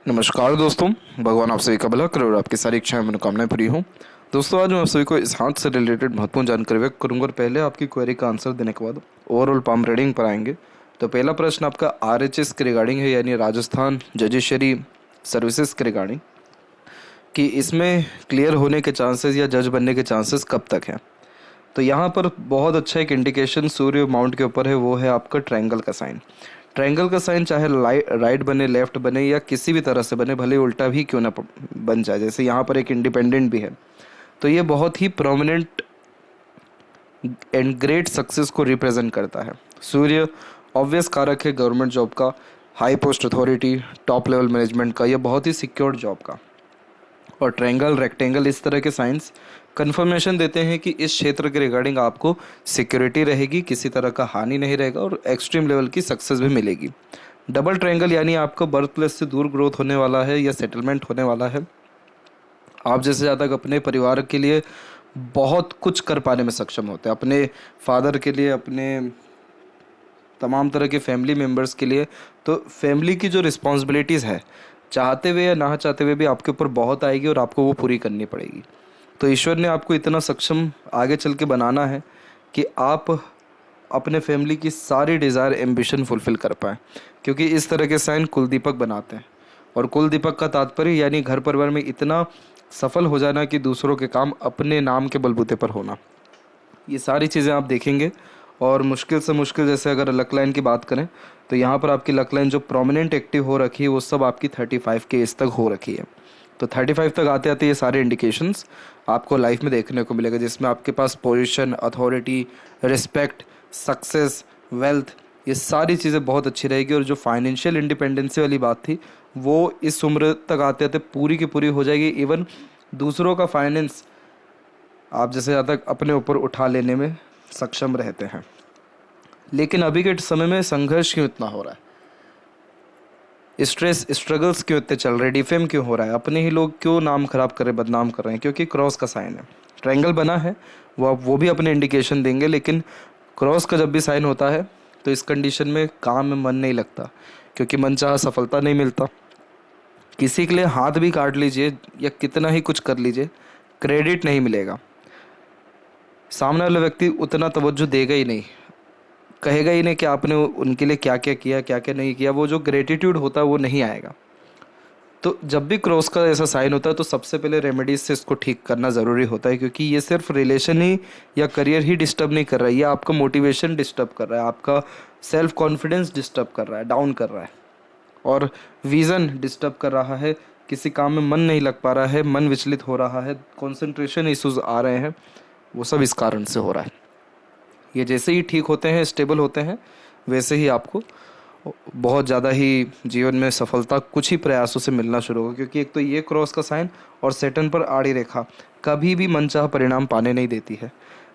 नमस्कार दोस्तों। भगवान आप सभी का भला करे और आपकी सारी इच्छाएं मनोकामनाएं पूरी हों। दोस्तों, आज मैं आप सभी को इस हाथ से रिलेटेड महत्वपूर्ण जानकारी व्यक्त करूंगा और पहले आपकी क्वेरी का आंसर देने के बाद ओवरऑल पाम रीडिंग पर आएंगे। तो पहला प्रश्न आपका आरएचएस के रिगार्डिंग है, यानी राजस्थान जुडिशरी सर्विसेज के रिगार्डिंग, कि इसमें क्लियर होने के चांसेस या जज बनने के चांसेस कब तक हैं। तो यहाँ पर बहुत अच्छा एक इंडिकेशन सूर्य माउंट के ऊपर है, वो है आपका ट्रायंगल का साइन। ट्रायंगल का साइन चाहे राइट बने, लेफ्ट बने या किसी भी तरह से बने, भले उल्टा भी क्यों ना बन जाए, जैसे यहाँ पर एक इंडिपेंडेंट भी है, तो ये बहुत ही प्रोमिनेंट एंड ग्रेट सक्सेस को रिप्रेजेंट करता है। सूर्य ऑब्वियस कारक है गवर्नमेंट जॉब का, high post authority, top level management का, यह बहुत ही सिक्योर्ड जॉब का। और ट्रायंगल, रेक्टेंगल, इस तरह के साइंस कंफर्मेशन देते हैं कि इस क्षेत्र के रिगार्डिंग आपको सिक्योरिटी रहेगी, किसी तरह का हानि नहीं रहेगा और एक्सट्रीम लेवल की सक्सेस भी मिलेगी। डबल ट्रायंगल यानी आपका बर्थ प्लेस से दूर ग्रोथ होने वाला है या सेटलमेंट होने वाला है। आप जैसे ज़्यादा अपने परिवार के लिए बहुत कुछ कर पाने में सक्षम होते हैं, अपने फादर के लिए, अपने तमाम तरह के फैमिली मेम्बर्स के लिए। तो फैमिली की जो रिस्पॉन्सिबिलिटीज़ है, चाहते हुए या ना चाहते हुए भी आपके ऊपर बहुत आएगी और आपको वो पूरी करनी पड़ेगी। तो ईश्वर ने आपको इतना सक्षम आगे चल के बनाना है कि आप अपने फैमिली की सारी डिज़ायर, एम्बिशन फुलफ़िल कर पाएँ, क्योंकि इस तरह के साइन कुलदीपक बनाते हैं। और कुलदीपक का तात्पर्य यानी घर परिवार में इतना सफल हो जाना कि दूसरों के काम अपने नाम के बलबूते पर होना। ये सारी चीज़ें आप देखेंगे। और मुश्किल से मुश्किल, जैसे अगर लक लाइन की बात करें, तो यहाँ पर आपकी लक लाइन जो प्रोमिनेंट एक्टिव हो रखी है वो सब आपकी 35 के एज तक हो रखी है। तो 35 तक आते आते ये सारे इंडिकेशंस आपको लाइफ में देखने को मिलेगा, जिसमें आपके पास position, authority, respect, success, wealth, ये सारी चीज़ें बहुत अच्छी रहेगी। और जो फाइनेंशियल इंडिपेंडेंसी वाली बात थी वो इस उम्र तक आते आते पूरी की पूरी हो जाएगी। इवन दूसरों का फाइनेंस आप जैसे ज़्यादा अपने ऊपर उठा लेने में सक्षम रहते हैं। लेकिन अभी के समय में संघर्ष क्यों इतना हो रहा है, स्ट्रेस, स्ट्रगल्स क्यों इतने चल रहे हैं, डिफेम क्यों हो रहा है, अपने ही लोग क्यों नाम खराब कर रहे, बदनाम कर रहे हैं? क्योंकि क्रॉस का साइन है, ट्रायंगल बना है, वो भी अपने इंडिकेशन देंगे। लेकिन क्रॉस का जब भी साइन होता है तो इस कंडीशन में काम में मन नहीं लगता, क्योंकि मनचाहा सफलता नहीं मिलता। किसी के लिए हाथ भी काट लीजिए या कितना ही कुछ कर लीजिए, क्रेडिट नहीं मिलेगा। सामने वाला व्यक्ति उतना तवज्जो देगा ही नहीं, कहेगा ही नहीं कि आपने उनके लिए क्या क्या किया, क्या क्या नहीं किया। वो जो ग्रेटिट्यूड होता है वो नहीं आएगा। तो जब भी क्रॉस का ऐसा साइन होता है तो सबसे पहले रेमेडीज से इसको ठीक करना ज़रूरी होता है, क्योंकि ये सिर्फ रिलेशन ही या करियर ही डिस्टर्ब नहीं कर रहा है, ये आपका मोटिवेशन डिस्टर्ब कर रहा है, आपका सेल्फ कॉन्फिडेंस डिस्टर्ब कर रहा है, डाउन कर रहा है, और विज़न डिस्टर्ब कर रहा है। किसी काम में मन नहीं लग पा रहा है, मन विचलित हो रहा है, कॉन्सेंट्रेशन इश्यूज आ रहे हैं, वो सब इस कारण से हो रहा है। ये जैसे ही ठीक होते हैं, स्टेबल होते हैं, वैसे ही आपको बहुत ज़्यादा ही जीवन में सफलता कुछ ही प्रयासों से मिलना शुरू होगा। क्योंकि एक तो ये क्रॉस का साइन और सेटन पर आड़ी रेखा कभी भी मनचाहा परिणाम पाने नहीं देती है।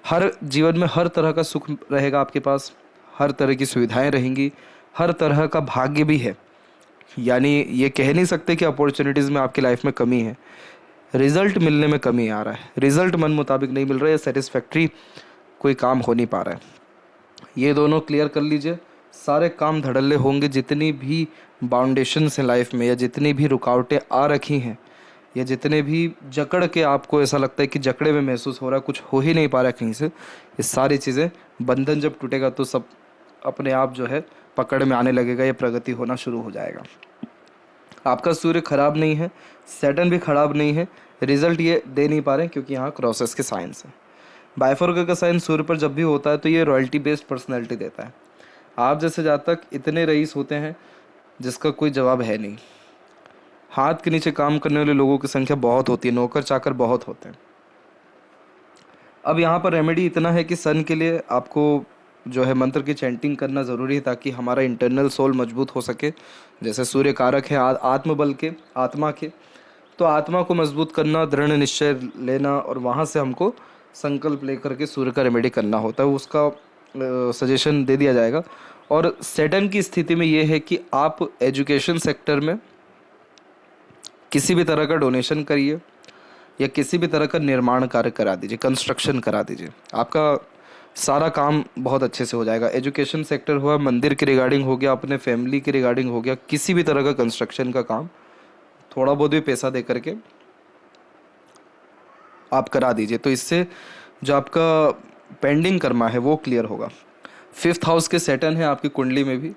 हर जीवन में हर तरह का सुख रहेगा आपके पास, हर तरह की सुविधाएं रहेंगी, हर तरह का भाग्य भी है। यानी ये कह नहीं सकते कि अपॉर्चुनिटीज़ में आपकी लाइफ में कमी है, रिजल्ट मिलने में कमी आ रहा है, रिजल्ट मन मुताबिक नहीं मिल रहा है या सेटिस्फैक्ट्री कोई काम हो नहीं पा रहा है। ये दोनों क्लियर कर लीजिए, सारे काम धड़ल्ले होंगे। जितनी भी बाउंडेशंस हैं लाइफ में, या जितनी भी रुकावटें आ रखी हैं, या जितने भी जकड़ के आपको ऐसा लगता है कि जकड़े में महसूस हो रहा है, कुछ हो ही नहीं पा रहा है कहीं से, ये सारी चीज़ें, बंधन जब टूटेगा तो सब अपने आप जो है पकड़ में आने लगेगा, ये प्रगति होना शुरू हो जाएगा। आपका सूर्य खराब नहीं है, सैटर्न भी खराब नहीं है, रिजल्ट ये दे नहीं पा रहे हैं क्योंकि यहाँ क्रॉसेस के साइंस हैं। बाइफोरका का साइन सूर्य पर जब भी होता है तो ये रॉयल्टी बेस्ड पर्सनैलिटी देता है। आप जैसे जातक इतने रईस होते हैं जिसका कोई जवाब है नहीं। हाथ के नीचे काम करने वाले लोगों की संख्या बहुत होती है, नौकर चाकर बहुत होते हैं। अब यहाँ पर रेमेडी इतना है कि सन के लिए आपको जो है मंत्र की चैंटिंग करना ज़रूरी है, ताकि हमारा इंटरनल सोल मजबूत हो सके। जैसे सूर्य कारक है आत्मबल के, आत्मा के, तो आत्मा को मजबूत करना, दृढ़ निश्चय लेना, और वहाँ से हमको संकल्प लेकर के सूर्य का रेमेडी करना होता है। उसका सजेशन दे दिया जाएगा। और सैटर्न की स्थिति में ये है कि आप एजुकेशन सेक्टर में किसी भी तरह का डोनेशन करिए या किसी भी तरह का निर्माण कार्य करा दीजिए, कंस्ट्रक्शन करा दीजिए, आपका सारा काम बहुत अच्छे से हो जाएगा। एजुकेशन सेक्टर हुआ, मंदिर के रिगार्डिंग हो गया, अपने फैमिली के रिगार्डिंग हो गया, किसी भी तरह का कंस्ट्रक्शन का काम थोड़ा बहुत भी पैसा दे करके आप करा दीजिए, तो इससे जो आपका पेंडिंग कर्मा है वो क्लियर होगा। 5th हाउस के सैटर्न है आपकी कुंडली में भी,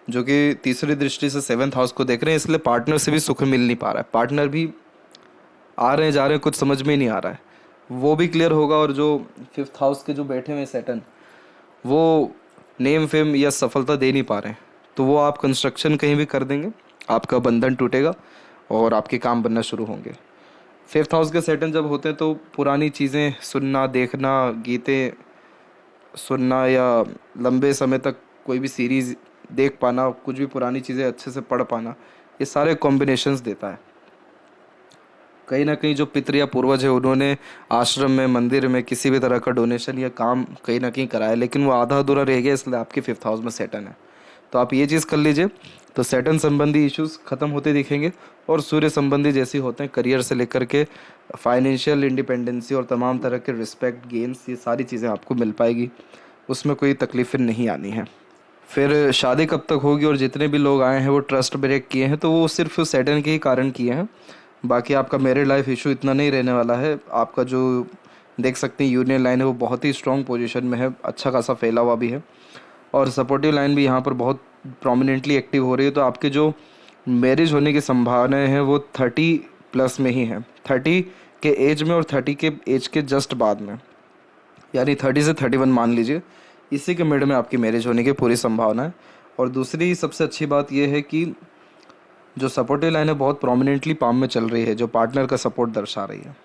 जो कि तीसरी दृष्टि से 7th हाउस को देख रहे हैं, इसलिए पार्टनर से भी सुख मिल नहीं पा रहा है। पार्टनर भी आ रहे हैं जा रहे हैं, कुछ समझ में ही नहीं आ रहा है, वो भी क्लियर होगा। और जो 5th हाउस के जो बैठे हुए सैटर्न, वो नेम फेम या सफलता दे नहीं पा रहे हैं, तो वो आप कंस्ट्रक्शन कहीं भी कर देंगे, आपका बंधन टूटेगा और आपके काम बनना शुरू होंगे। 5th हाउस के सैटर्न जब होते हैं तो पुरानी चीज़ें सुनना, देखना, गीतें सुनना या लंबे समय तक कोई भी सीरीज़ देख पाना, कुछ भी पुरानी चीज़ें अच्छे से पढ़ पाना, ये सारे कॉम्बिनेशंस देता है। कहीं ना कहीं जो पितृ या पूर्वज है उन्होंने आश्रम में, मंदिर में किसी भी तरह का डोनेशन या काम कहीं ना कहीं कराया, लेकिन वो आधा अधूरा रह गया, इसलिए आपके 5th हाउस में सैटर्न है। तो आप ये चीज़ कर लीजिए, तो सैटर्न संबंधी इश्यूज खत्म होते दिखेंगे। और सूर्य संबंधी जैसे होते हैं, करियर से लेकर के फाइनेंशियल इंडिपेंडेंसी और तमाम तरह के रिस्पेक्ट, गेम्स, ये सारी चीज़ें आपको मिल पाएगी, उसमें कोई तकलीफें नहीं आनी है। फिर शादी कब तक होगी, और जितने भी लोग आए हैं वो ट्रस्ट ब्रेक किए हैं तो वो सिर्फ सैटर्न के ही कारण किए हैं। बाकी आपका मैरिड लाइफ इशू इतना नहीं रहने वाला है। आपका जो देख सकते हैं यूनियन लाइन है वो बहुत ही स्ट्रॉन्ग पोजीशन में है, अच्छा खासा फैला हुआ भी है, और सपोर्टिव लाइन भी यहाँ पर बहुत प्रोमिनेंटली एक्टिव हो रही है। तो आपके जो मैरिज होने की संभावनाएं हैं वो 30+ में ही है, 30 के एज में और 30 के एज के जस्ट बाद में, यानी 30 से 31 मान लीजिए, इसी के मिड में आपकी मैरिज होने की पूरी संभावना है। और दूसरी सबसे अच्छी बात यह है कि जो सपोर्टिव लाइन है बहुत प्रोमिनेंटली पाम में चल रही है, जो पार्टनर का सपोर्ट दर्शा रही है।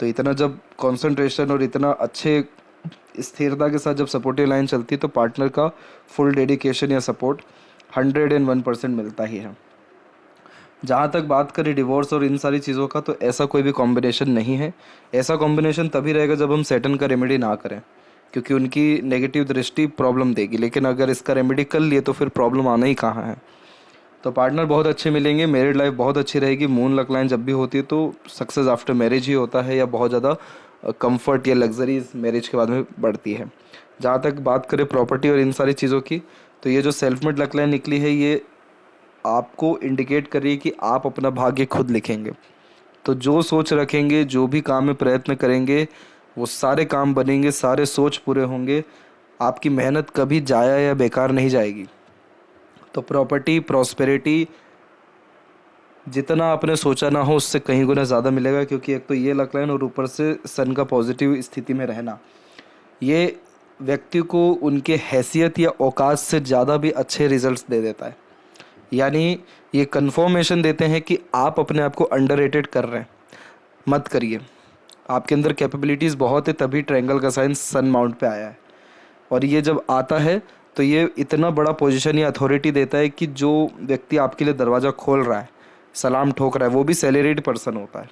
तो इतना जब कंसंट्रेशन और इतना अच्छे स्थिरता के साथ जब सपोर्टिव लाइन चलती है तो पार्टनर का फुल डेडिकेशन या सपोर्ट 101% मिलता ही है। जहाँ तक बात करें डिवोर्स और इन सारी चीज़ों का, तो ऐसा कोई भी कॉम्बिनेशन नहीं है। ऐसा कॉम्बिनेशन तभी रहेगा जब हम सैटर्न का रेमेडी ना करें, क्योंकि उनकी नेगेटिव दृष्टि प्रॉब्लम देगी। लेकिन अगर इसका रेमेडी कर लिए तो फिर प्रॉब्लम आना ही कहाँ है। तो पार्टनर बहुत अच्छे मिलेंगे, मैरिड लाइफ बहुत अच्छी रहेगी। मून लक लाइन जब भी होती है तो सक्सेस आफ्टर मैरिज ही होता है, या बहुत ज़्यादा कंफर्ट या लग्जरीज मैरिज के बाद में बढ़ती है। जहाँ तक बात करें प्रॉपर्टी और इन सारी चीज़ों की, तो ये जो सेल्फ मेड लक लाइन निकली है ये आपको इंडिकेट कर रही है कि आप अपना भाग्य खुद लिखेंगे। तो जो सोच रखेंगे, जो भी काम में प्रयत्न करेंगे, वो सारे काम बनेंगे, सारे सोच पूरे होंगे। आपकी मेहनत कभी जाया या बेकार नहीं जाएगी। तो प्रॉपर्टी, प्रॉस्पेरिटी जितना आपने सोचा ना हो उससे कहीं गुना ज़्यादा मिलेगा, क्योंकि एक तो ये लक लाइन और ऊपर से सन का पॉजिटिव स्थिति में रहना, ये व्यक्ति को उनके हैसियत या औकात से ज़्यादा भी अच्छे रिजल्ट्स दे देता है। यानी ये कन्फर्मेशन देते हैं कि आप अपने आप को अंडररेटेड कर रहे हैं, मत करिए। आपके अंदर कैपेबिलिटीज़ बहुत है, तभी ट्रायंगल का साइन सन माउंट पे आया है। और ये जब आता है तो ये इतना बड़ा पोजीशन या अथॉरिटी देता है कि जो व्यक्ति आपके लिए दरवाज़ा खोल रहा है, सलाम ठोक रहा है, वो भी सैलरीड पर्सन होता है।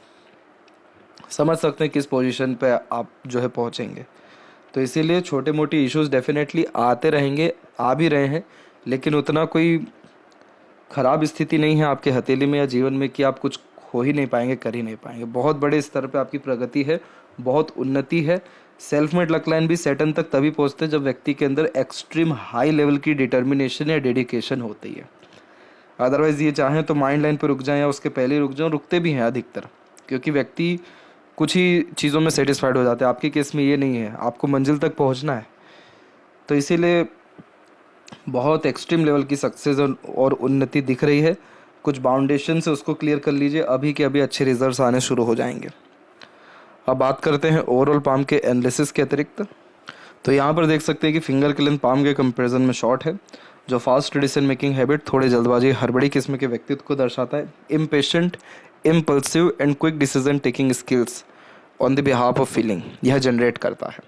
समझ सकते हैं किस पोजीशन पे आप जो है पहुंचेंगे। तो इसीलिए छोटे मोटे इश्यूज डेफिनेटली आते रहेंगे, आ भी रहे हैं, लेकिन उतना कोई ख़राब स्थिति नहीं है आपके हथेली में या जीवन में कि आप कुछ हो ही नहीं पाएंगे, कर ही नहीं पाएंगे। बहुत बड़े स्तर पे आपकी प्रगति है, बहुत उन्नति है। सेल्फ मेड लक लाइन भी सैटर्न तक तभी पहुंचते हैं जब व्यक्ति के अंदर एक्सट्रीम हाई लेवल की डिटर्मिनेशन या डेडिकेशन होती है। अदरवाइज़ ये चाहें तो माइंड लाइन पर रुक जाएं या उसके पहले रुक जाएं, रुकते भी हैं अधिकतर, क्योंकि व्यक्ति कुछ ही चीज़ों में सेटिस्फाइड हो जाते हैं। आपके केस में ये नहीं है, आपको मंजिल तक पहुंचना है। तो इसीलिए बहुत एक्सट्रीम लेवल की सक्सेस और उन्नति दिख रही है। कुछ बाउंडेशन से उसको क्लियर कर लीजिए, अभी के अभी अच्छे रिजल्ट्स आने शुरू हो जाएंगे। अब बात करते हैं ओवरऑल पाम के एनालिसिस के अतिरिक्त। तो यहाँ पर देख सकते हैं कि फिंगर की लेंथ पाम के कंपैरिजन में शॉर्ट है, जो फास्ट डिसीजन मेकिंग हैबिट, थोड़े जल्दबाजी, हड़बड़ी किस्म के व्यक्तित्व को दर्शाता है। Impatient, impulsive and quick decision taking skills on the behalf of feeling, यह जनरेट करता है।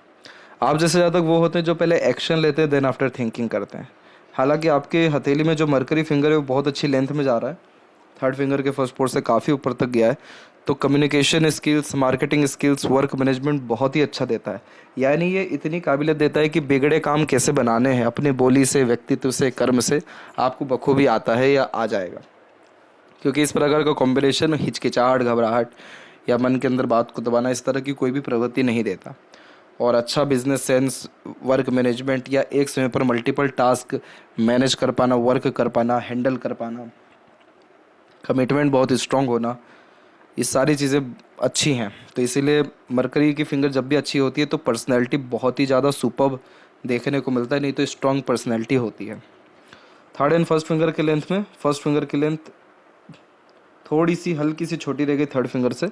आप जैसे ज़्यादा वो होते हैं जो पहले एक्शन लेते हैं, देन आफ्टर थिंकिंग करते हैं। हालांकि आपके हथेली में जो मरकरी फिंगर है वो बहुत अच्छी लेंथ में जा रहा है, थर्ड फिंगर के फर्स्ट पोर से काफ़ी ऊपर तक गया है। तो communication skills, marketing skills, work management बहुत ही अच्छा देता है। यानी ये इतनी काबिलियत देता है कि बिगड़े काम कैसे बनाने हैं, अपने बोली से, व्यक्तित्व से, कर्म से आपको बखूबी आता है या आ जाएगा। क्योंकि इस प्रकार का कॉम्बिनेशन हिचकिचाहट, घबराहट या मन के अंदर बात को दबाना, इस तरह की कोई भी प्रवृत्ति नहीं देता। और अच्छा बिजनेस सेंस, वर्क मैनेजमेंट या एक समय पर मल्टीपल टास्क मैनेज कर पाना, वर्क कर पाना, हैंडल कर पाना, कमिटमेंट बहुत स्ट्रांग होना, ये सारी चीज़ें अच्छी हैं। तो इसीलिए मरकरी की फिंगर जब भी अच्छी होती है तो पर्सनैलिटी बहुत ही ज़्यादा सुपर्ब देखने को मिलता है, नहीं तो स्ट्रांग पर्सनैलिटी होती है। थर्ड एंड फर्स्ट फिंगर के लेंथ में, फर्स्ट फिंगर की लेंथ थोड़ी सी हल्की सी छोटी रह गई थर्ड फिंगर से,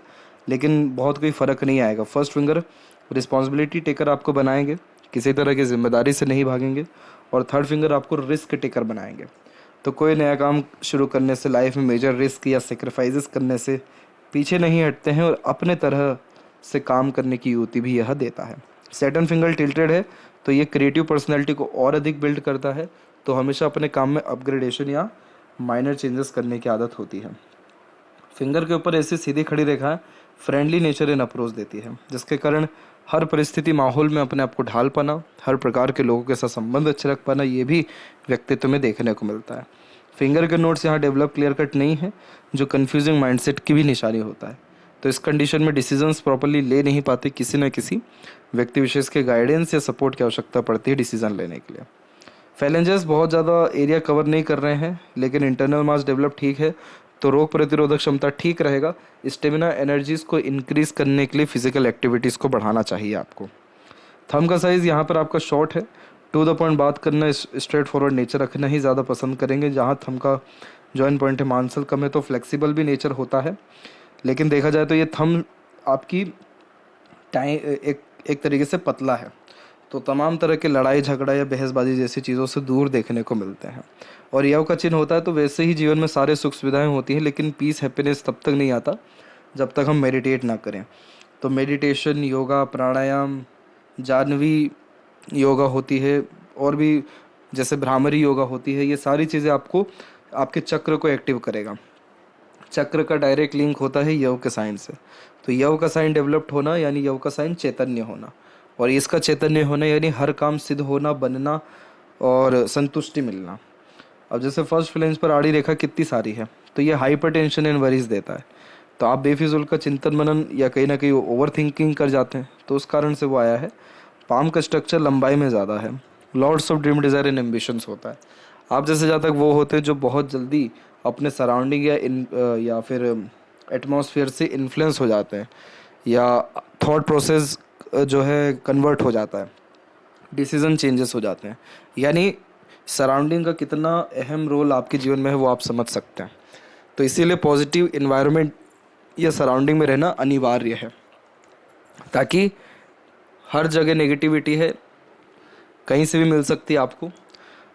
लेकिन बहुत कोई फ़र्क नहीं आएगा। फर्स्ट फिंगर रिस्पॉन्सिबिलिटी टेकर आपको बनाएंगे, किसी तरह की जिम्मेदारी से नहीं भागेंगे, और थर्ड फिंगर आपको रिस्क टेकर बनाएंगे। तो कोई नया काम शुरू करने से, लाइफ में मेजर रिस्क या सेक्रीफाइसेस करने से पीछे नहीं हटते हैं, और अपने तरह से काम करने की युक्ति भी यह देता है। सैटर्न फिंगर टिल्टेड है तो ये क्रिएटिव पर्सनैलिटी को और अधिक बिल्ड करता है, तो हमेशा अपने काम में अपग्रेडेशन या माइनर चेंजेस करने की आदत होती है। फिंगर के ऊपर ऐसी सीधी खड़ी रेखा फ्रेंडली नेचर इन अप्रोच देती है, जिसके कारण हर परिस्थिति माहौल में अपने आप को ढाल पाना, हर प्रकार के लोगों के साथ संबंध अच्छे रख पाना, ये भी व्यक्तित्व में देखने को मिलता है। फिंगर के नोट्स यहाँ डेवलप क्लियर कट नहीं है, जो कन्फ्यूजिंग माइंडसेट की भी निशानी होता है। तो इस कंडीशन में डिसीजंस प्रॉपरली ले नहीं पाते, किसी न किसी व्यक्ति विशेष के गाइडेंस या सपोर्ट की आवश्यकता पड़ती है डिसीजन लेने के लिए। फैलेंजेस बहुत ज़्यादा एरिया कवर नहीं कर रहे हैं, लेकिन इंटरनल मास डेवलप ठीक है, तो रोग प्रतिरोधक क्षमता ठीक रहेगा। स्टेमिना एनर्जीज को इंक्रीज करने के लिए फिजिकल एक्टिविटीज़ को बढ़ाना चाहिए आपको। थंब का साइज़ यहाँ पर आपका शॉर्ट है, टू द पॉइंट बात करना, स्ट्रेट फॉरवर्ड नेचर रखना ही ज़्यादा पसंद करेंगे। जहाँ थंब का जॉइंट पॉइंट है मांसल कम है तो फ्लेक्सिबल भी नेचर होता है, लेकिन देखा जाए तो ये थंब आपकी एक तरीके से पतला है, तो तमाम तरह के लड़ाई झगड़ा या बहसबाजी जैसी चीज़ों से दूर देखने को मिलते हैं। और यव का चिन्ह होता है तो वैसे ही जीवन में सारे सुख सुविधाएं होती हैं, लेकिन पीस हैप्पीनेस तब तक नहीं आता जब तक हम मेडिटेट ना करें। तो मेडिटेशन, योगा, प्राणायाम, जानवी योगा होती है, और भी जैसे भ्रामरी योगा होती है, ये सारी चीज़ें आपको आपके चक्र को एक्टिव करेगा। चक्र का डायरेक्ट लिंक होता है यव के साइन से। तो यव का साइन डेवलप्ड होना यानी यव का साइन चैतन्य होना, और इसका चैतन्य होना यानी हर काम सिद्ध होना, बनना और संतुष्टि मिलना। अब जैसे फर्स्ट फ्लेंज पर आड़ी रेखा कितनी सारी है, तो ये हाइपरटेंशन एंड वरीज देता है। तो आप बेफिजुल का चिंतन मनन या कहीं ना कहीं ओवर थिंकिंग कर जाते हैं, तो उस कारण से वो आया है। पाम का स्ट्रक्चर लंबाई में ज़्यादा है, lords of dream desire and ambitions होता है। आप जैसे जातक वो होते हैं जो बहुत जल्दी अपने सराउंडिंग या फिर एटमॉस्फेयर से इन्फ्लुएंस हो जाते हैं, या थॉट प्रोसेस जो है कन्वर्ट हो जाता है, डिसीजन चेंजेस हो जाते हैं। यानी सराउंडिंग का कितना अहम रोल आपके जीवन में है वो आप समझ सकते हैं। तो इसीलिए पॉजिटिव इन्वायरमेंट या सराउंडिंग में रहना अनिवार्य है, ताकि हर जगह नेगेटिविटी है, कहीं से भी मिल सकती है आपको,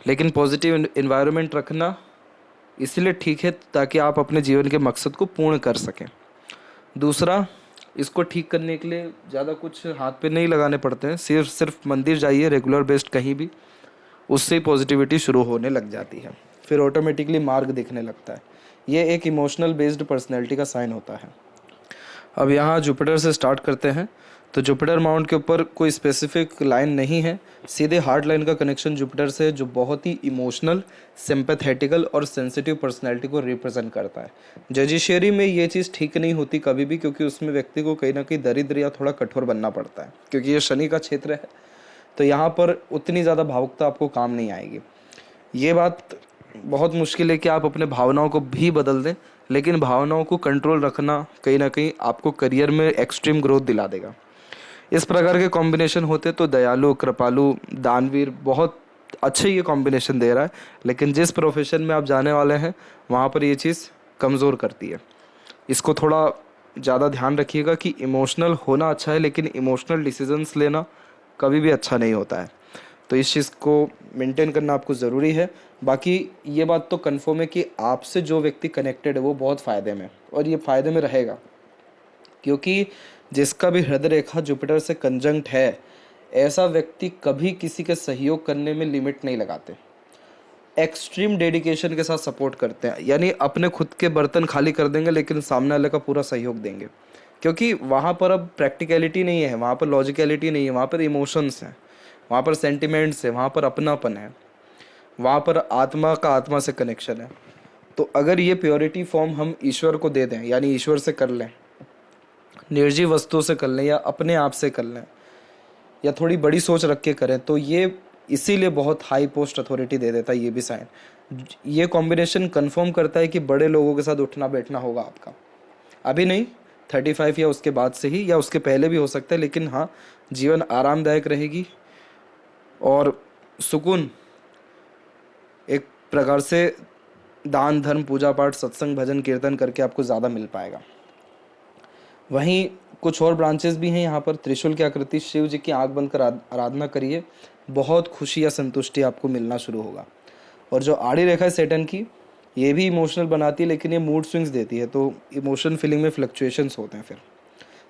लेकिन पॉजिटिव इन्वायरमेंट रखना इसीलिए ठीक है ताकि आप अपने जीवन के मकसद को पूर्ण कर सकें। दूसरा, इसको ठीक करने के लिए ज़्यादा कुछ हाथ पे नहीं लगाने पड़ते हैं, सिर्फ मंदिर जाइए रेगुलर बेस्ड कहीं भी, उससे ही पॉजिटिविटी शुरू होने लग जाती है, फिर ऑटोमेटिकली मार्ग दिखने लगता है। ये एक इमोशनल बेस्ड पर्सनैलिटी का साइन होता है। अब यहाँ जुपिटर से स्टार्ट करते हैं। तो जुपिटर माउंट के ऊपर कोई स्पेसिफिक लाइन नहीं है, सीधे हार्ट लाइन का कनेक्शन जुपिटर से है, जो बहुत ही इमोशनल, सिंपैथेटिकल और सेंसिटिव पर्सनैलिटी को रिप्रेजेंट करता है। जजिशियरी में ये चीज़ ठीक नहीं होती कभी भी, क्योंकि उसमें व्यक्ति को कहीं ना कहीं दरिद्र या थोड़ा कठोर बनना पड़ता है, क्योंकि ये शनि का क्षेत्र है। तो यहाँ पर उतनी ज़्यादा भावुकता आपको काम नहीं आएगी। ये बात बहुत मुश्किल है कि आप अपने भावनाओं को भी बदल दें, लेकिन भावनाओं को कंट्रोल रखना कहीं ना कहीं आपको करियर में एक्सट्रीम ग्रोथ दिला देगा। इस प्रकार के कॉम्बिनेशन होते तो दयालु, कृपालु, दानवीर बहुत अच्छे ये कॉम्बिनेशन दे रहा है, लेकिन जिस प्रोफेशन में आप जाने वाले हैं वहाँ पर ये चीज़ कमज़ोर करती है। इसको थोड़ा ज़्यादा ध्यान रखिएगा कि इमोशनल होना अच्छा है, लेकिन इमोशनल डिसीजंस लेना कभी भी अच्छा नहीं होता है। तो इस चीज़ को मेंटेन करना आपको ज़रूरी है। बाकी ये बात तो कन्फर्म है कि आपसे जो व्यक्ति कनेक्टेड है वो बहुत फ़ायदे में, और ये फ़ायदे में रहेगा, क्योंकि जिसका भी हृदय रेखा जुपिटर से कंजंक्ट है, ऐसा व्यक्ति कभी किसी के सहयोग करने में लिमिट नहीं लगाते, एक्सट्रीम डेडिकेशन के साथ सपोर्ट करते हैं। यानी अपने खुद के बर्तन खाली कर देंगे, लेकिन सामने वाले का पूरा सहयोग देंगे, क्योंकि वहाँ पर अब प्रैक्टिकलिटी नहीं है, वहाँ पर लॉजिकलिटी नहीं है, वहाँ पर इमोशंस हैं, वहाँ पर सेंटिमेंट्स है, वहाँ पर अपनापन है, वहाँ पर आत्मा का आत्मा से कनेक्शन है। तो अगर ये प्योरिटी फॉर्म हम ईश्वर को दे दें, यानी ईश्वर से कर लें, निर्जीव वस्तुओं से कर लें, या अपने आप से कर लें, या थोड़ी बड़ी सोच रख के करें, तो ये इसीलिए बहुत हाई पोस्ट अथॉरिटी दे देता है ये भी साइन। ये कॉम्बिनेशन कंफर्म करता है कि बड़े लोगों के साथ उठना बैठना होगा आपका। अभी नहीं, 35 या उसके बाद से ही, या उसके पहले भी हो सकता है, लेकिन हाँ, जीवन आरामदायक रहेगी और सुकून एक प्रकार से दान धर्म पूजा पाठ सत्संग भजन कीर्तन करके आपको ज़्यादा मिल पाएगा। वहीं कुछ और ब्रांचेस भी हैं यहाँ पर। त्रिशूल की आकृति, शिव जी की आंख बंद कर आराधना करिए, बहुत खुशी या संतुष्टि आपको मिलना शुरू होगा। और जो आड़ी रेखा है सैटर्न की, ये भी इमोशनल बनाती है, लेकिन ये मूड स्विंग्स देती है, तो इमोशन फीलिंग में फ्लक्चुएशंस होते हैं। फिर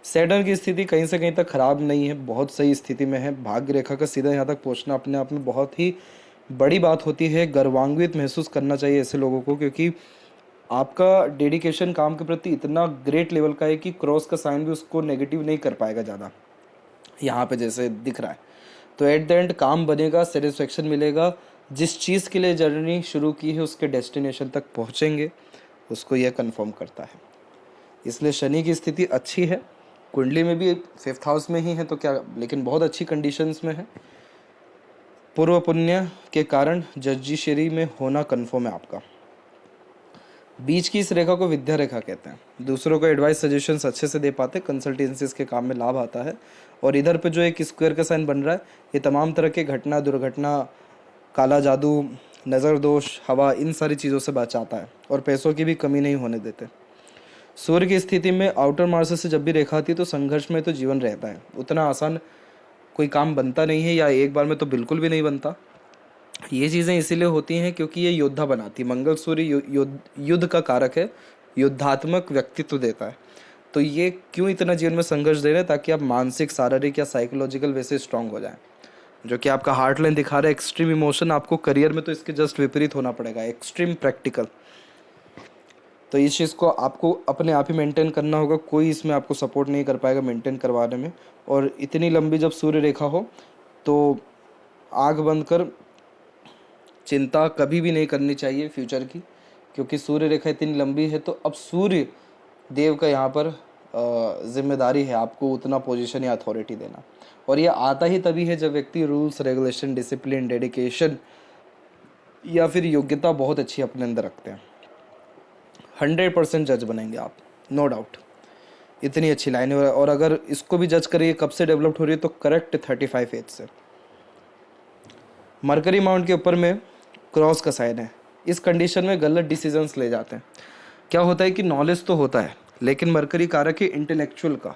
सैटर्न की स्थिति कहीं से कहीं तक खराब नहीं है, बहुत सही स्थिति में है। भाग्य रेखा का सीधा यहाँ तक पहुँचना अपने आप में बहुत ही बड़ी बात होती है। गर्वान्वित महसूस करना चाहिए ऐसे लोगों को, क्योंकि आपका डेडिकेशन काम के प्रति इतना ग्रेट लेवल का है कि क्रॉस का साइन भी उसको नेगेटिव नहीं कर पाएगा ज़्यादा, यहाँ पे जैसे दिख रहा है। तो एट द एंड काम बनेगा, सेटिस्फेक्शन मिलेगा। जिस चीज़ के लिए जर्नी शुरू की है उसके डेस्टिनेशन तक पहुँचेंगे, उसको यह कंफर्म करता है। इसलिए शनि की स्थिति अच्छी है, कुंडली में भी 5th हाउस में ही है तो क्या, लेकिन बहुत अच्छी कंडीशंस में है। पूर्व पुण्य के कारण जज्जिशरी में होना कंफर्म है आपका। बीच की इस रेखा को विद्या रेखा कहते हैं। दूसरों को एडवाइस सजेशंस अच्छे से दे पाते, कंसल्टेंसीज के काम में लाभ आता है। और इधर पे जो एक स्क्वायर का साइन बन रहा है, ये तमाम तरह के घटना दुर्घटना, काला जादू, नज़र दोष, हवा, इन सारी चीज़ों से बचाता है और पैसों की भी कमी नहीं होने देते। सूर्य की स्थिति में आउटर मार्स से जब भी रेखा आती है तो संघर्ष में तो जीवन रहता है, उतना आसान कोई काम बनता नहीं है, या एक बार में तो बिल्कुल भी नहीं बनता। ये चीज़ें इसीलिए होती हैं क्योंकि ये योद्धा बनाती है। मंगल सूर्य युद्ध का कारक है, युद्धात्मक व्यक्तित्व देता है। तो ये क्यों इतना जीवन में संघर्ष दे रहे हैं, ताकि आप मानसिक, शारीरिक या साइकोलॉजिकल वैसे स्ट्रांग हो जाएं। जो कि आपका हार्ट लाइन दिखा रहा है एक्सट्रीम इमोशन, आपको करियर में तो इसके जस्ट विपरीत होना पड़ेगा, एक्सट्रीम प्रैक्टिकल। तो इस चीज़ को आपको अपने आप ही मेंटेन करना होगा, कोई इसमें आपको सपोर्ट नहीं कर पाएगा मेंटेन करवाने में। और इतनी लंबी जब सूर्य रेखा हो तो आँख बंद कर चिंता कभी भी नहीं करनी चाहिए फ्यूचर की, क्योंकि सूर्य रेखा इतनी लंबी है। तो अब सूर्य देव का यहाँ पर जिम्मेदारी है आपको उतना पोजीशन या अथॉरिटी देना, और ये आता ही तभी है जब व्यक्ति रूल्स रेगुलेशन डिसिप्लिन डेडिकेशन या फिर योग्यता बहुत अच्छी अपने अंदर रखते हैं। 100% जज बनेंगे आप, नो डाउट। इतनी अच्छी लाइन है, और अगर इसको भी जज करिए कब से डेवलप्ड हो रही है तो करेक्ट 35 एज से। मरकरी माउंट के ऊपर में क्रॉस का साइन है। इस कंडीशन में गलत डिसीजंस ले जाते हैं। क्या होता है कि नॉलेज तो होता है, लेकिन मरकरी कारक है इंटेलेक्चुअल का,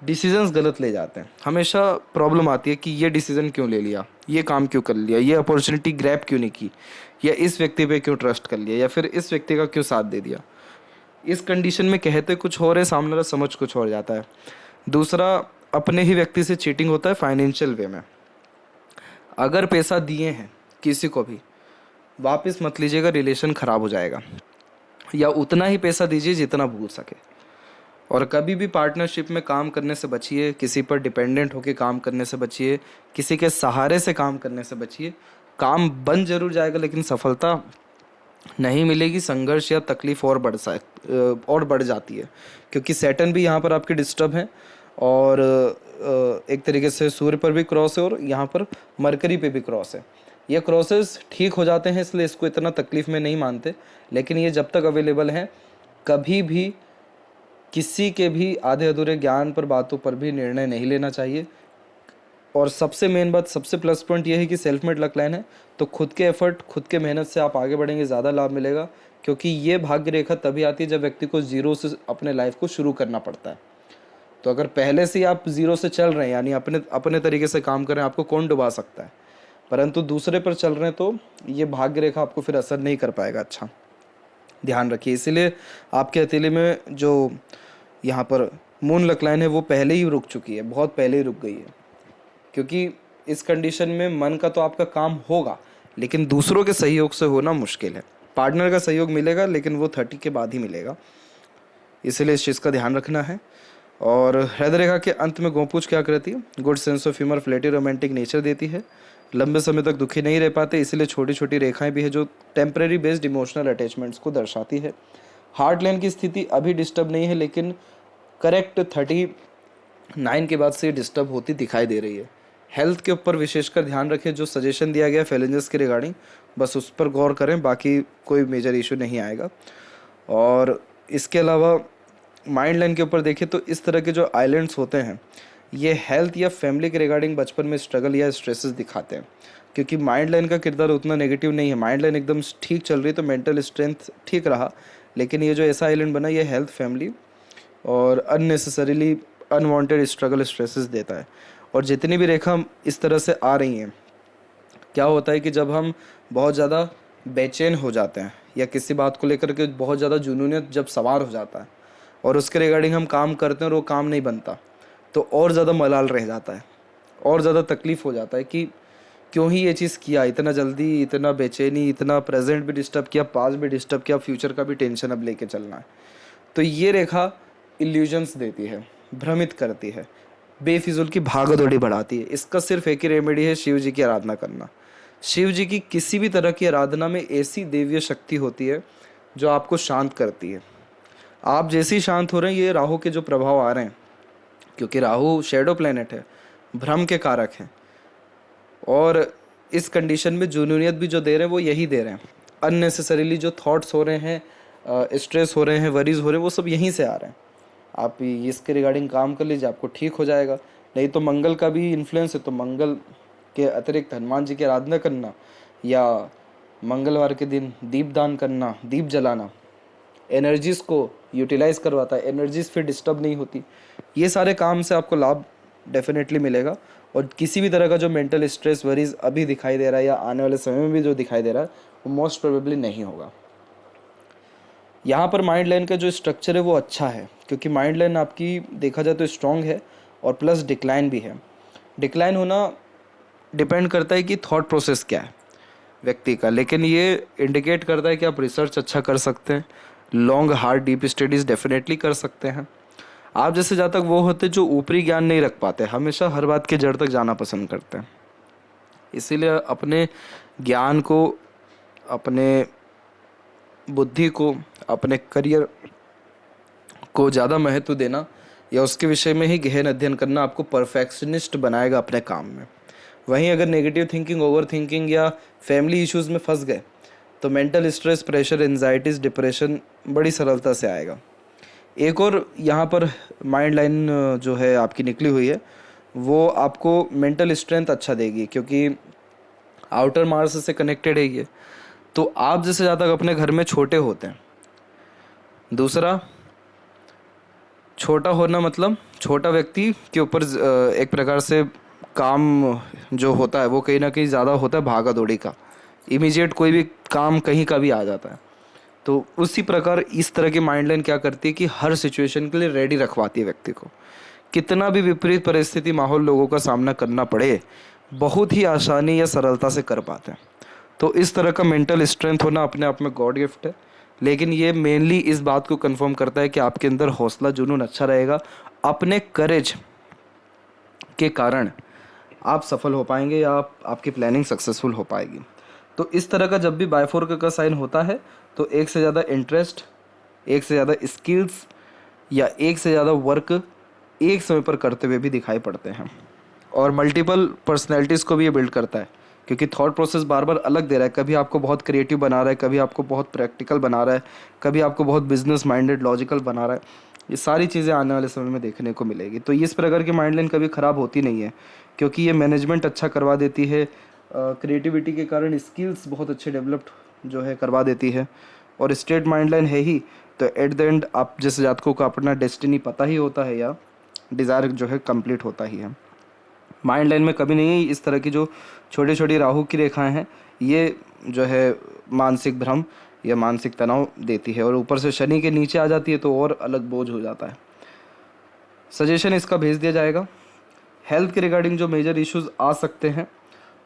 डिसीजंस गलत ले जाते हैं। हमेशा प्रॉब्लम आती है कि ये डिसीजन क्यों ले लिया, ये काम क्यों कर लिया, ये अपॉर्चुनिटी ग्रैब क्यों नहीं की, या इस व्यक्ति पे क्यों ट्रस्ट कर लिया, या फिर इस व्यक्ति का क्यों साथ दे दिया। इस कंडीशन में कहते कुछ और है, सामने वाला समझ कुछ और जाता है। दूसरा, अपने ही व्यक्ति से चीटिंग होता है फाइनेंशियल वे में। अगर पैसा दिए हैं किसी को भी, वापस मत लीजिएगा, रिलेशन ख़राब हो जाएगा। या उतना ही पैसा दीजिए जितना भूल सके। और कभी भी पार्टनरशिप में काम करने से बचिए, किसी पर डिपेंडेंट होकर काम करने से बचिए, किसी के सहारे से काम करने से बचिए। काम बन जरूर जाएगा लेकिन सफलता नहीं मिलेगी, संघर्ष या तकलीफ और बढ़ जाती है, क्योंकि सैटर्न भी यहाँ पर आपके डिस्टर्ब है, और एक तरीके से सूर्य पर भी क्रॉस है, और यहाँ पर मरकरी पे भी क्रॉस है। ये क्रॉसेस ठीक हो जाते हैं, इसलिए इसको इतना तकलीफ में नहीं मानते, लेकिन ये जब तक अवेलेबल हैं, कभी भी किसी के भी आधे अधूरे ज्ञान पर, बातों पर भी निर्णय नहीं लेना चाहिए। और सबसे मेन बात, सबसे प्लस पॉइंट ये है कि सेल्फ मेड लक लाइन है, तो खुद के एफर्ट, खुद के मेहनत से आप आगे बढ़ेंगे, ज़्यादा लाभ मिलेगा। क्योंकि ये भाग्य रेखा तभी आती है जब व्यक्ति को जीरो से अपने लाइफ को शुरू करना पड़ता है। तो अगर पहले से ही आप जीरो से चल रहे हैं, यानी अपने अपने तरीके से काम कर रहे हैं, आपको कौन डुबा सकता है। परंतु दूसरे पर चल रहे हैं तो ये भाग्य रेखा आपको फिर असर नहीं कर पाएगा। अच्छा, ध्यान रखिए। इसीलिए आपके हथेली में जो यहाँ पर मून लक लाइन है वो पहले ही रुक चुकी है, बहुत पहले ही रुक गई है। क्योंकि इस कंडीशन में मन का तो आपका काम होगा, लेकिन दूसरों के सहयोग से होना मुश्किल है। पार्टनर का सहयोग मिलेगा, लेकिन वो 30 के बाद ही मिलेगा, इसलिए इस चीज़ का ध्यान रखना है। और हृदय रेखा के अंत में गोपूछ क्या करती है, good sense of humour, flirty romantic nature देती है। लंबे समय तक दुखी नहीं रह पाते, इसलिए छोटी छोटी रेखाएं भी है जो टेम्परेरी बेस्ड इमोशनल अटैचमेंट्स को दर्शाती है। हार्ट लाइन की स्थिति अभी डिस्टर्ब नहीं है, लेकिन करेक्ट 39 के बाद से डिस्टर्ब होती दिखाई दे रही है। हेल्थ के ऊपर विशेषकर ध्यान रखें। जो सजेशन दिया गया फेलेंजर्स के रिगार्डिंग, बस उस पर गौर करें, बाकी कोई मेजर इशू नहीं आएगा। और इसके अलावा माइंड लाइन के ऊपर देखें तो इस तरह के जो आइलैंड्स होते हैं ये हेल्थ या फैमिली के रिगार्डिंग बचपन में स्ट्रगल या स्ट्रेसेस दिखाते हैं, क्योंकि माइंड लाइन का किरदार उतना नेगेटिव नहीं है। माइंड लाइन एकदम ठीक चल रही तो मेंटल स्ट्रेंथ ठीक रहा, लेकिन ये जो ऐसा आइलैंड बना ये हेल्थ, फैमिली और अननेसेसरीली अनवांटेड स्ट्रगल स्ट्रेसेस देता है। और जितनी भी रेखा इस तरह से आ रही हैं, क्या होता है कि जब हम बहुत ज़्यादा बेचैन हो जाते हैं या किसी बात को लेकर के बहुत ज़्यादा जुनूनियत जब सवार हो जाता है और उसके रिगार्डिंग हम काम करते हैं और वो काम नहीं बनता, तो और ज़्यादा मलाल रह जाता है, और ज़्यादा तकलीफ़ हो जाता है कि क्यों ही ये चीज़ किया, इतना जल्दी, इतना बेचैनी, इतना प्रेजेंट भी डिस्टर्ब किया, पास भी डिस्टर्ब किया, फ्यूचर का भी टेंशन अब लेके चलना है। तो ये रेखा इल्यूजन्स देती है, भ्रमित करती है, बेफिजूल की भागदौड़ी बढ़ाती है। इसका सिर्फ एक ही रेमेडी है, शिव जी की आराधना करना। शिव जी की किसी भी तरह की आराधना में ऐसी देवीय शक्ति होती है जो आपको शांत करती है। आप जैसे ही शांत हो रहे हैं, ये राहु के जो प्रभाव आ रहे हैं, क्योंकि राहु शेडो प्लेनेट है, भ्रम के कारक हैं, और इस कंडीशन में जुनूनियत भी जो दे रहे हैं वो यही दे रहे हैं। अननेसेसरीली जो थॉट्स हो रहे हैं, स्ट्रेस हो रहे हैं, वरीज हो रहे हैं, वो सब यहीं से आ रहे हैं। आप इसके रिगार्डिंग काम कर लीजिए, आपको ठीक हो जाएगा। नहीं तो मंगल का भी इन्फ्लुएंस है, तो मंगल के अतिरिक्त हनुमान जी की आराधना करना या मंगलवार के दिन दीप दान करना, दीप जलाना एनर्जीज़ को यूटिलाइज करवाता है, एनर्जीज फिर डिस्टर्ब नहीं होती। ये सारे काम से आपको लाभ डेफिनेटली मिलेगा। और किसी भी तरह का जो मेंटल स्ट्रेस, वरीज अभी दिखाई दे रहा है या आने वाले समय में भी जो दिखाई दे रहा है, वो मोस्ट प्रोबेबली नहीं होगा। यहाँ पर माइंड लाइन का जो स्ट्रक्चर है वो अच्छा है, क्योंकि माइंड लाइन आपकी देखा जाए तो स्ट्रॉन्ग है और प्लस डिक्लाइन भी है। डिक्लाइन होना डिपेंड करता है कि थॉट प्रोसेस क्या है व्यक्ति का, लेकिन ये इंडिकेट करता है कि आप रिसर्च अच्छा कर सकते हैं, long hard deep studies definitely कर सकते हैं। आप जैसे जातक वो होते जो ऊपरी ज्ञान नहीं रख पाते, हमेशा हर बात के जड़ तक जाना पसंद करते हैं। इसीलिए अपने ज्ञान को, अपने बुद्धि को, अपने करियर को ज़्यादा महत्व देना या उसके विषय में ही गहन अध्ययन करना आपको परफेक्शनिस्ट बनाएगा अपने काम में। वहीं अगर नेगेटिव थिंकिंग, ओवर थिंकिंग या फैमिली इश्यूज़ में फंस गए तो mental stress, pressure, anxieties, depression बड़ी सरलता से आएगा। एक और यहाँ पर माइंड लाइन जो है आपकी निकली हुई है, वो आपको मेंटल स्ट्रेंथ अच्छा देगी, क्योंकि आउटर मार्स से कनेक्टेड है ये। तो आप जैसे ज़्यादा अपने घर में छोटे होते हैं, दूसरा छोटा होना मतलब छोटा व्यक्ति के ऊपर एक प्रकार से काम जो होता है वो कहीं ना कहीं ज़्यादा होता है भागा दौड़ी का, इमीडिएट कोई भी काम कहीं का भी आ जाता है। तो उसी प्रकार इस तरह की माइंड लाइन क्या करती है कि हर सिचुएशन के लिए रेडी रखवाती है व्यक्ति को। कितना भी विपरीत परिस्थिति, माहौल, लोगों का सामना करना पड़े, बहुत ही आसानी या सरलता से कर पाते हैं। तो इस तरह का मेंटल स्ट्रेंथ होना अपने आप में गॉड गिफ्ट है, लेकिन ये मेनली इस बात को कंफर्म करता है कि आपके अंदर हौसला, जुनून अच्छा रहेगा। अपने करेज के कारण आप सफल हो पाएंगे या आपकी प्लानिंग सक्सेसफुल हो पाएगी। तो इस तरह का जब भी बायफोर्क का साइन होता है तो एक से ज़्यादा इंटरेस्ट, एक से ज़्यादा स्किल्स या एक से ज़्यादा वर्क एक समय पर करते हुए भी दिखाई पड़ते हैं। और मल्टीपल पर्सनैलिटीज़ को भी ये बिल्ड करता है, क्योंकि थॉट प्रोसेस बार बार अलग दे रहा है। कभी आपको बहुत क्रिएटिव बना रहा है, कभी आपको बहुत प्रैक्टिकल बना रहा है, कभी आपको बहुत बिजनेस माइंडेड, लॉजिकल बना रहा है। ये सारी चीज़ें आने वाले समय में देखने को मिलेगी। तो इस प्रकार की माइंड लाइन कभी ख़राब होती नहीं है, क्योंकि ये मैनेजमेंट अच्छा करवा देती है, क्रिएटिविटी के कारण स्किल्स बहुत अच्छे डेवलप्ड जो है करवा देती है। और स्ट्रेट माइंड लाइन है ही तो एट द एंड आप जैसे जातकों को अपना डेस्टिनी पता ही होता है या डिज़ायर जो है कंप्लीट होता ही है। माइंड लाइन में कभी नहीं इस तरह की जो छोटी छोटी राहु की रेखाएं हैं, ये जो है मानसिक भ्रम या मानसिक तनाव देती है, और ऊपर से शनि के नीचे आ जाती है तो और अलग बोझ हो जाता है। सजेशन इसका भेज दिया जाएगा। हेल्थ के रिगार्डिंग जो मेजर इश्यूज़ आ सकते हैं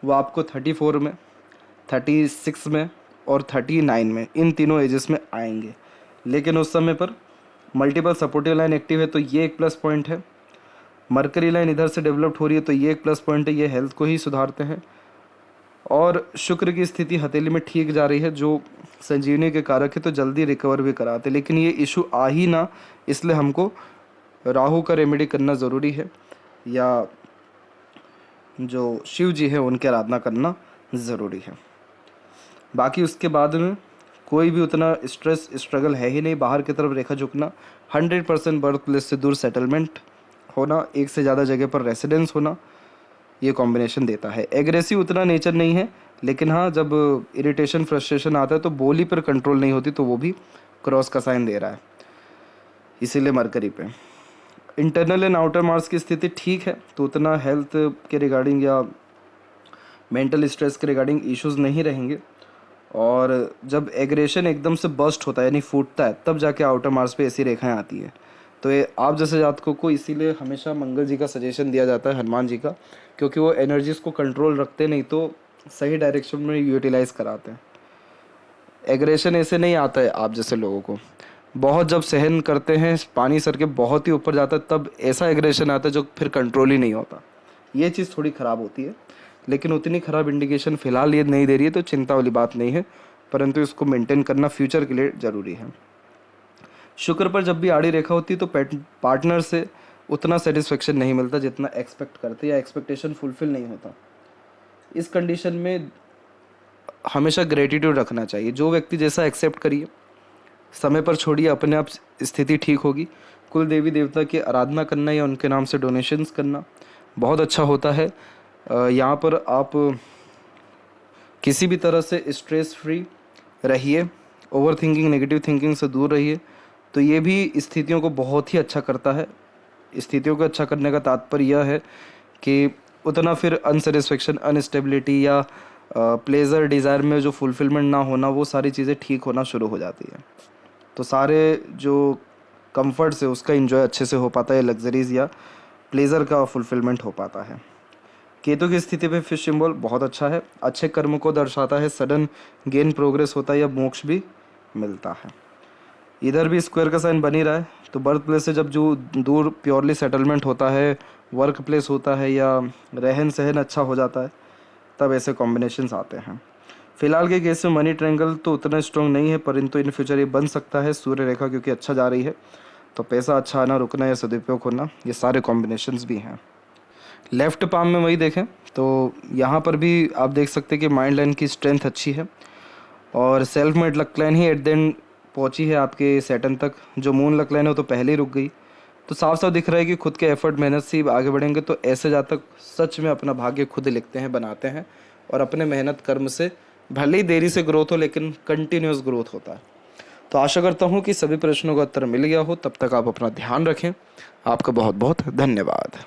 वो आपको 34 में, 36 में और 39 में, इन तीनों एजेस में आएंगे। लेकिन उस समय पर मल्टीपल सपोर्टिव लाइन एक्टिव है तो ये एक प्लस पॉइंट है। मरकरी लाइन इधर से डेवलप्ड हो रही है तो ये एक प्लस पॉइंट है, ये हेल्थ को ही सुधारते हैं। और शुक्र की स्थिति हथेली में ठीक जा रही है जो संजीवनी के कारक है, तो जल्दी रिकवर भी कराते। लेकिन ये इशू आ ही ना, इसलिए हमको राहु का रेमेडी करना ज़रूरी है या जो शिव जी है उनकी आराधना करना ज़रूरी है। बाकी उसके बाद में कोई भी उतना स्ट्रेस स्ट्रगल है ही नहीं। बाहर की तरफ रेखा झुकना, 100% बर्थ प्लेस से दूर सेटलमेंट होना, एक से ज़्यादा जगह पर रेसिडेंस होना, ये कॉम्बिनेशन देता है। एग्रेसिव उतना नेचर नहीं है, लेकिन हाँ जब इरिटेशन फ्रस्ट्रेशन आता है तो बोली पर कंट्रोल नहीं होती, तो वो भी क्रॉस का साइन दे रहा है, इसीलिए मरकरी पे। इंटरनल एंड आउटर मार्स की स्थिति ठीक है, तो उतना हेल्थ के रिगार्डिंग या मेंटल स्ट्रेस के रिगार्डिंग इश्यूज नहीं रहेंगे। और जब एग्रेशन एकदम से बर्स्ट होता है यानी फूटता है, तब जाके आउटर मार्स पे ऐसी रेखाएं आती है। तो ये आप जैसे जातकों को इसीलिए हमेशा मंगल जी का सजेशन दिया जाता है, हनुमान जी का, क्योंकि वो एनर्जीज को कंट्रोल रखते, नहीं तो सही डायरेक्शन में यूटिलाइज कराते हैं। एग्रेशन ऐसे नहीं आता है आप जैसे लोगों को, बहुत जब सहन करते हैं, पानी सर के बहुत ही ऊपर जाता है, तब ऐसा एग्रेशन आता है जो फिर कंट्रोल ही नहीं होता। ये चीज़ थोड़ी ख़राब होती है, लेकिन उतनी ख़राब इंडिकेशन फ़िलहाल ये नहीं दे रही है, तो चिंता वाली बात नहीं है, परंतु इसको मेंटेन करना फ्यूचर के लिए ज़रूरी है। शुक्र पर जब भी आड़ी रेखा होती है तो पार्टनर से उतना सेटिस्फेक्शन नहीं मिलता जितना एक्सपेक्ट करते, या एक्सपेक्टेशन फुलफिल नहीं होता। इस कंडीशन में हमेशा ग्रेटिट्यूड रखना चाहिए। जो व्यक्ति जैसा एक्सेप्ट करिए, समय पर छोड़िए, अपने आप स्थिति ठीक होगी। कुल देवी देवता की आराधना करना या उनके नाम से डोनेशंस करना बहुत अच्छा होता है। यहाँ पर आप किसी भी तरह से स्ट्रेस फ्री रहिए, ओवर थिंकिंग नेगेटिव थिंकिंग से दूर रहिए, तो ये भी स्थितियों को बहुत ही अच्छा करता है। स्थितियों को अच्छा करने का तात्पर्य यह है कि उतना फिर अनसेटिस्फेक्शन, अनस्टेबिलिटी या प्लेजर डिज़ायर में जो फुलफिलमेंट ना होना, वो सारी चीज़ें ठीक होना शुरू हो जाती है। तो सारे जो कंफर्ट्स है उसका एंजॉय अच्छे से हो पाता है, लग्जरीज या प्लेजर का फुलफिलमेंट हो पाता है। केतु की स्थिति पे फिश सिंबल बहुत अच्छा है, अच्छे कर्म को दर्शाता है, सडन गेन प्रोग्रेस होता है या मोक्ष भी मिलता है। इधर भी स्क्वायर का साइन बन ही रहा है, तो बर्थ प्लेस से जब जो दूर प्योरली सेटलमेंट होता है, वर्क प्लेस होता है या रहन सहन अच्छा हो जाता है, तब ऐसे कॉम्बिनेशंस आते हैं। फिलहाल के केस में मनी ट्रायंगल तो उतना स्ट्रॉन्ग नहीं है, परंतु इन फ्यूचर ये बन सकता है। सूर्य रेखा क्योंकि अच्छा जा रही है, तो पैसा अच्छा आना, रुकना या सदुपयोग होना, ये सारे कॉम्बिनेशंस भी हैं। लेफ्ट पाम में वही देखें तो यहाँ पर भी आप देख सकते हैं कि माइंड लाइन की स्ट्रेंथ अच्छी है, और self made luck line he at the end पहुँची है आपके सैटर्न तक। जो मून लक लाइन है तो पहले ही रुक गई। तो साफ साफ दिख रहा है कि खुद के एफर्ट मेहनत से ही आगे बढ़ेंगे, तो ऐसे जातक सच में अपना भाग्य खुद लिखते हैं, बनाते हैं, और अपने मेहनत कर्म से भले ही देरी से ग्रोथ हो, लेकिन कंटिन्यूस ग्रोथ होता है। तो आशा करता हूँ कि सभी प्रश्नों का उत्तर मिल गया हो। तब तक आप अपना ध्यान रखें। आपका बहुत बहुत धन्यवाद।